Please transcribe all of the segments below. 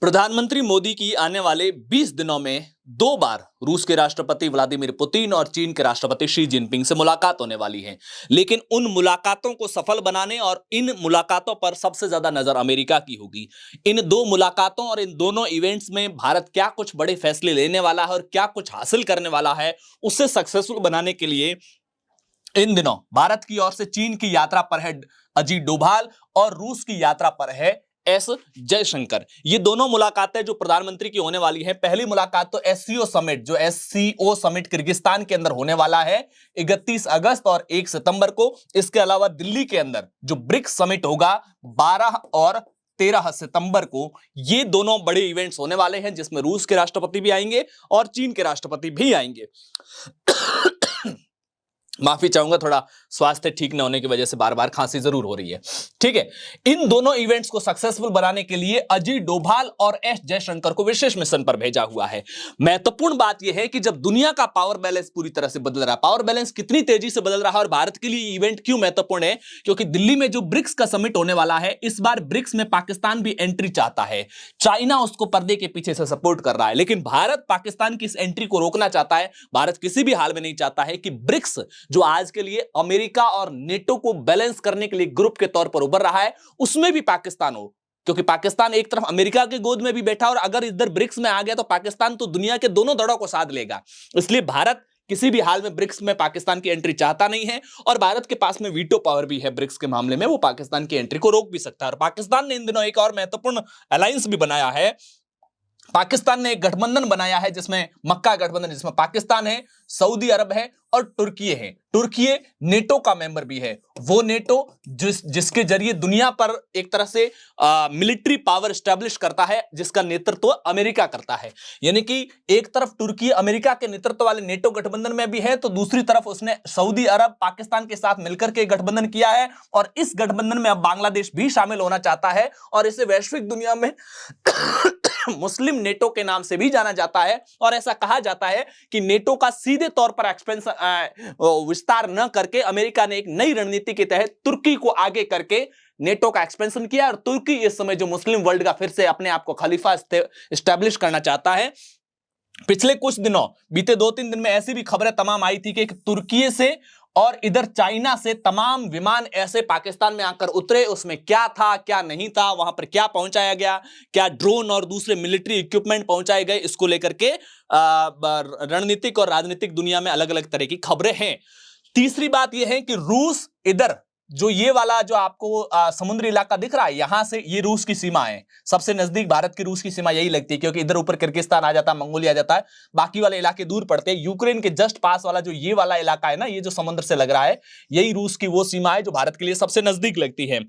प्रधानमंत्री मोदी की आने वाले 20 दिनों में दो बार रूस के राष्ट्रपति व्लादिमीर पुतिन और चीन के राष्ट्रपति शी जिनपिंग से मुलाकात होने वाली है। लेकिन उन मुलाकातों को सफल बनाने और इन मुलाकातों पर सबसे ज्यादा नजर अमेरिका की होगी। इन दो मुलाकातों और इन दोनों इवेंट्स में भारत क्या कुछ बड़े फैसले लेने वाला है और क्या कुछ हासिल करने वाला है, उसे सक्सेसफुल बनाने के लिए इन दिनों भारत की ओर से चीन की यात्रा पर है अजीत डोभाल और रूस की यात्रा पर है एस जयशंकर। ये दोनों मुलाकातें जो प्रधानमंत्री की होने वाली है, पहली मुलाकात तो एससीओ समिट जो एससीओ समिट किर्गिस्तान के अंदर होने वाला है 31 अगस्त और 1 सितंबर को। इसके अलावा दिल्ली के अंदर जो ब्रिक्स समिट होगा 12 और 13 सितंबर को। ये दोनों बड़े इवेंट्स होने वाले हैं जिसमें रूस के राष्ट्रपति भी आएंगे और चीन के राष्ट्रपति भी आएंगे। माफी चाहूंगा, थोड़ा स्वास्थ्य ठीक न होने की वजह से बार बार खांसी जरूर हो रही है। ठीक है, इन दोनों इवेंट्स को सक्सेसफुल बनाने के लिए अजीत डोभाल और एस जयशंकर को विशेष मिशन पर भेजा हुआ है। महत्वपूर्ण बात यह है कि जब दुनिया का पावर बैलेंस पूरी तरह से बदल रहा है, पावर बैलेंस कितनी तेजी से बदल रहा है और भारत के लिए इवेंट क्यों महत्वपूर्ण है, क्योंकि दिल्ली में जो ब्रिक्स का समिट होने वाला है, इस बार ब्रिक्स में पाकिस्तान भी एंट्री चाहता है। चाइना उसको पर्दे के पीछे से सपोर्ट कर रहा है, लेकिन भारत पाकिस्तान की इस एंट्री को रोकना चाहता है। भारत किसी भी हाल में नहीं चाहता है कि ब्रिक्स जो आज के लिए अमेरिका और नेटो को बैलेंस करने के लिए ग्रुप के तौर पर उभर रहा है, उसमें भी पाकिस्तान हो। क्योंकि पाकिस्तान एक तरफ अमेरिका के गोद में भी बैठा और अगर इधर ब्रिक्स में आ गया तो पाकिस्तान तो दुनिया के दोनों दड़ों को साध लेगा। इसलिए भारत किसी भी हाल में ब्रिक्स में पाकिस्तान की एंट्री चाहता नहीं है और भारत के पास में वीटो पावर भी है ब्रिक्स के मामले में, वो पाकिस्तान की एंट्री को रोक भी सकता है। और पाकिस्तान ने इन दिनों एक और महत्वपूर्ण अलायंस भी बनाया है। पाकिस्तान ने एक गठबंधन बनाया है जिसमें मक्का गठबंधन, जिसमें पाकिस्तान है, सऊदी अरब है और तुर्की है। तुर्की नेटो का मेंबर भी है, वो नेटो जिसके जरिए दुनिया पर एक तरह से मिलिट्री पावर स्टैब्लिश करता है, जिसका नेतृत्व अमेरिका करता है। यानी कि एक तरफ तुर्की अमेरिका के नेतृत्व वाले नेटो गठबंधन में भी है, तो दूसरी तरफ उसने सऊदी अरब पाकिस्तान के साथ मिलकर के गठबंधन किया है और इस गठबंधन में अब बांग्लादेश भी शामिल होना चाहता है और इसे वैश्विक दुनिया में मुस्लिम नेटो के नाम से भी जाना जाता है। और ऐसा कहा जाता है कि नेटो का सीधे तौर पर विस्तार न करके अमेरिका ने एक नई रणनीति के तहत तुर्की को आगे करके नेटो का एक्सपेंशन किया और तुर्की इस समय जो मुस्लिम वर्ल्ड का फिर से अपने आप को खलीफा एस्टेब्लिश करना चाहता है। पिछले कुछ दिनों बीते 2-3 दिन में ऐसी भी खबरें तमाम आई थी कि तुर्की से और इधर चाइना से तमाम विमान ऐसे पाकिस्तान में आकर उतरे, उसमें क्या था क्या नहीं था, वहां पर क्या पहुंचाया गया, क्या ड्रोन और दूसरे मिलिट्री इक्विपमेंट पहुंचाए गए, इसको लेकर के रणनीतिक और राजनीतिक दुनिया में अलग अलग तरह की खबरें हैं। तीसरी बात यह है कि रूस इधर जो ये वाला जो आपको समुद्री इलाका दिख रहा है, यहां से ये रूस की सीमा है। सबसे नजदीक भारत की रूस की सीमा यही लगती है, क्योंकि इधर ऊपर किर्गिस्तान आ जाता है, मंगोलिया आ जाता है, बाकी वाले इलाके दूर पड़ते हैं। यूक्रेन के जस्ट पास वाला जो ये वाला इलाका है ना, ये जो समुद्र से लग रहा है, यही रूस की वो सीमा है जो भारत के लिए सबसे नजदीक लगती है।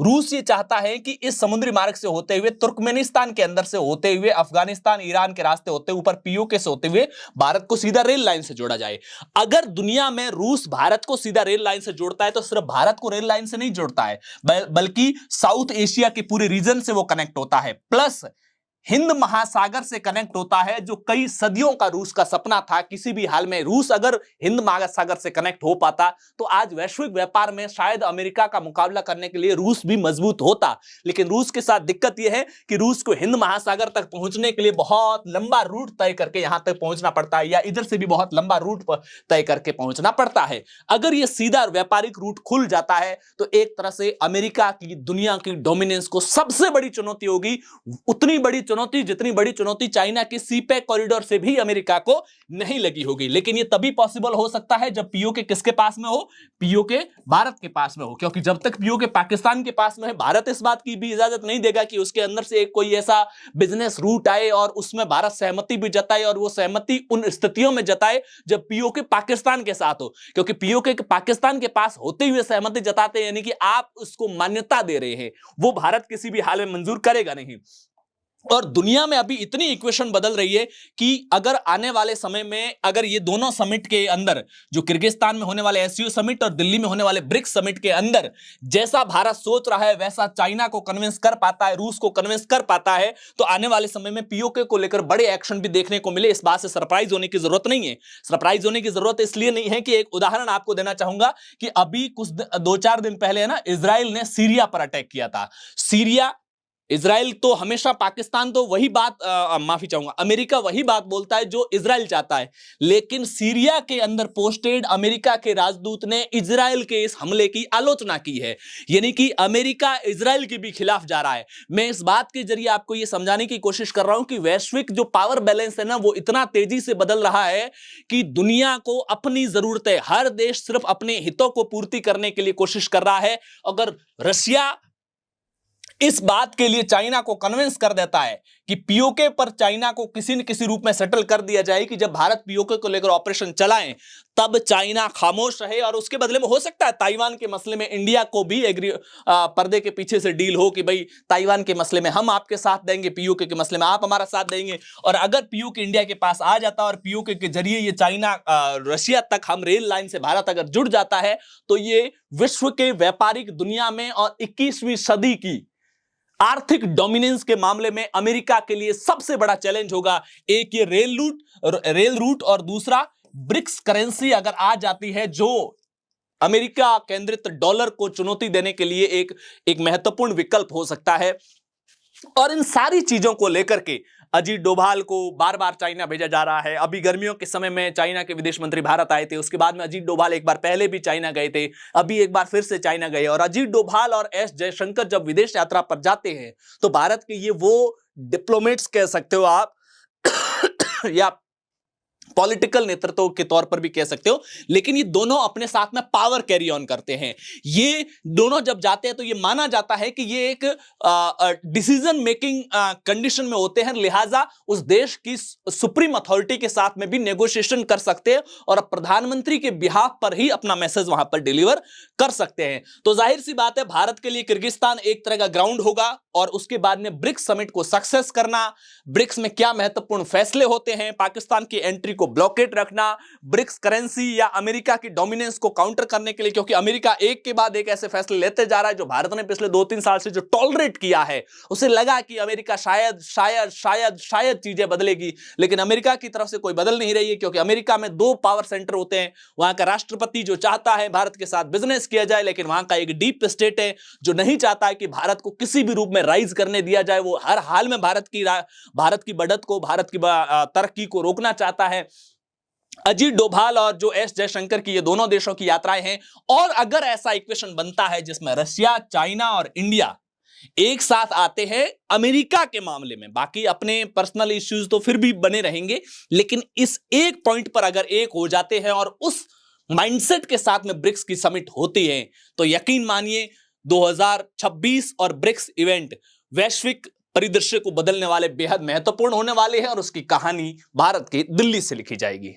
रूस ये चाहता है कि इस समुद्री मार्ग से होते हुए, तुर्कमेनिस्तान के अंदर से होते हुए, अफगानिस्तान ईरान के रास्ते होते ऊपर पीओके से होते हुए भारत को सीधा रेल लाइन से जोड़ा जाए। अगर दुनिया में रूस भारत को सीधा रेल लाइन से जोड़ता है तो सिर्फ भारत को रेल लाइन से नहीं जोड़ता है, बल्कि साउथ एशिया के पूरे रीजन से वो कनेक्ट होता है, प्लस हिंद महासागर से कनेक्ट होता है, जो कई सदियों का रूस का सपना था। किसी भी हाल में रूस अगर हिंद महासागर से कनेक्ट हो पाता तो आज वैश्विक व्यापार में शायद अमेरिका का मुकाबला करने के लिए रूस भी मजबूत होता। लेकिन रूस के साथ दिक्कत यह है कि रूस को हिंद महासागर तक पहुंचने के लिए बहुत लंबा रूट तय करके यहां तक पहुंचना पड़ता है, या इधर से भी बहुत लंबा रूट तय करके पहुंचना पड़ता है। अगर यह सीधा व्यापारिक रूट खुल जाता है तो एक तरह से अमेरिका की दुनिया की डोमिनेंस को सबसे बड़ी चुनौती होगी, उतनी बड़ी चुनौती जितनी बड़ी चुनौती चाइना के सीपैक कॉरिडोर से भी अमेरिका को नहीं लगी होगी। लेकिन यह तभी पॉसिबल हो सकता है जब पीओके किसके पास में हो, पीओके भारत के पास में हो, क्योंकि जब तक पीओके पाकिस्तान के पास में है, भारत इस बात की भी इजाजत नहीं देगा कि उसके अंदर से एक कोई ऐसा बिजनेस रूट आए और उसमें भारत सहमति भी जताए, और वो सहमति उन स्थितियों में जताए जब पीओके पाकिस्तान के साथ हो। क्योंकि पीओके पाकिस्तान के पास होते हुए सहमति जताते हैं, यानी कि आप उसको मान्यता दे रहे हैं, वो भारत किसी भी हाल में मंजूर करेगा नहीं। और दुनिया में अभी इतनी इक्वेशन बदल रही है कि अगर आने वाले समय में अगर ये दोनों समिट के अंदर, जो किर्गिस्तान में होने वाले एससीओ समिट और दिल्ली में होने वाले ब्रिक्स समिट के अंदर जैसा भारत सोच रहा है वैसा चाइना को कन्विंस कर पाता है, रूस को कन्विंस कर पाता है, तो आने वाले समय में पीओके को लेकर बड़े एक्शन भी देखने को मिले। इस बात से सरप्राइज होने की जरूरत नहीं है। सरप्राइज होने की जरूरत इसलिए नहीं है कि एक उदाहरण आपको देना चाहूंगा कि अभी कुछ 2-4 दिन पहले है ना, इजराइल ने सीरिया पर अटैक किया था। सीरिया इजराइल तो हमेशा, पाकिस्तान तो वही बात, माफी चाहूंगा, अमेरिका वही बात बोलता है जो इजराइल चाहता है। लेकिन सीरिया के अंदर पोस्टेड अमेरिका के राजदूत ने इजराइल के इस हमले की आलोचना की है, यानी कि अमेरिका इजराइल के भी खिलाफ जा रहा है। मैं इस बात के जरिए आपको यह समझाने की कोशिश कर रहा हूं कि वैश्विक जो पावर बैलेंस है ना, वो इतना तेजी से बदल रहा है कि दुनिया को अपनी जरूरतें, हर देश सिर्फ अपने हितों को पूर्ति करने के लिए कोशिश कर रहा है। अगर रशिया इस बात के लिए चाइना को कन्विंस कर देता है कि पीओके पर चाइना को किसी न किसी रूप में सेटल कर दिया जाए कि जब भारत पीओके को लेकर ऑपरेशन चलाएं, तब चाइना खामोश रहे और उसके बदले में हो सकता है ताइवान के मसले में इंडिया को भी पर्दे के पीछे से डील हो कि भाई ताइवान के मसले में हम आपके साथ देंगे, पीओके के मसले में आप हमारा साथ देंगे। और अगर पीओके इंडिया के पास आ जाता और पीओके के जरिए ये चाइना रशिया तक हम रेल लाइन से भारत अगर जुड़ जाता है, तो ये विश्व के व्यापारिक दुनिया में और 21वीं सदी की आर्थिक डोमिनेंस के मामले में अमेरिका के लिए सबसे बड़ा चैलेंज होगा। एक ये रेल रूट और दूसरा ब्रिक्स करेंसी अगर आ जाती है, जो अमेरिका केंद्रित डॉलर को चुनौती देने के लिए एक महत्वपूर्ण विकल्प हो सकता है। और इन सारी चीजों को लेकर के अजीत डोभाल को बार बार चाइना भेजा जा रहा है। अभी गर्मियों के समय में चाइना के विदेश मंत्री भारत आए थे, उसके बाद में अजीत डोभाल एक बार पहले भी चाइना गए थे, अभी एक बार फिर से चाइना गए। और अजीत डोभाल और एस जयशंकर जब विदेश यात्रा पर जाते हैं तो भारत के ये वो डिप्लोमेट्स कह सकते हो आप या पॉलिटिकल नेतृत्व के तौर पर भी कह सकते हो, लेकिन ये दोनों अपने साथ में पावर कैरी ऑन करते हैं। ये दोनों जब जाते हैं तो ये माना जाता है कि ये एक डिसीजन मेकिंग कंडीशन में होते हैं, लिहाजा उस देश की सुप्रीम अथॉरिटी के साथ में भी नेगोशिएशन कर सकते हैं और प्रधानमंत्री के बिहाफ पर ही अपना मैसेज वहां पर डिलीवर कर सकते हैं। तो जाहिर सी बात है, भारत के लिए किर्गिस्तान एक तरह का ग्राउंड होगा और उसके बाद में ब्रिक्स समिट को सक्सेस करना, ब्रिक्स में क्या महत्वपूर्ण फैसले होते हैं, पाकिस्तान की एंट्री को ब्लॉकेट रखना, ब्रिक्स करेंसी या अमेरिका की डोमिनेंस को काउंटर करने के लिए, क्योंकि अमेरिका एक के बाद एक ऐसे फैसले लेते जा रहा है जो भारत ने पिछले 2-3 साल से जो टॉलरेट किया है, उसे लगा कि अमेरिका शायद शायद शायद शायद चीजें बदलेगी, लेकिन अमेरिका की तरफ से कोई बदल नहीं रही है। क्योंकि अमेरिका में 2 पावर सेंटर होते हैं, वहां का राष्ट्रपति जो चाहता है भारत के साथ बिजनेस किया जाए, लेकिन वहां का एक डीप स्टेट है जो नहीं चाहता है कि भारत को किसी भी रूप में राइज करने दिया जाए। वो हर हाल में भारत की बढ़त को, भारत की तरक्की को रोकना चाहता है। अजीत डोभाल और जो एस जयशंकर की ये दोनों देशों की यात्राएं हैं, और अगर ऐसा इक्वेशन बनता है जिसमें रशिया, चाइना और इंडिया एक साथ आते हैं अमेरिका के मामले में, बाकी अपने पर्सनल इश्यूज तो फिर भी बने रहेंगे, लेकिन इस एक पॉइंट पर अगर एक हो जाते हैं और उस माइंडसेट के साथ में ब्रिक्स की समिट होती है, तो यकीन मानिए 2026 और ब्रिक्स इवेंट वैश्विक परिदृश्य को बदलने वाले, बेहद महत्वपूर्ण होने वाले हैं और उसकी कहानी भारत की दिल्ली से लिखी जाएगी।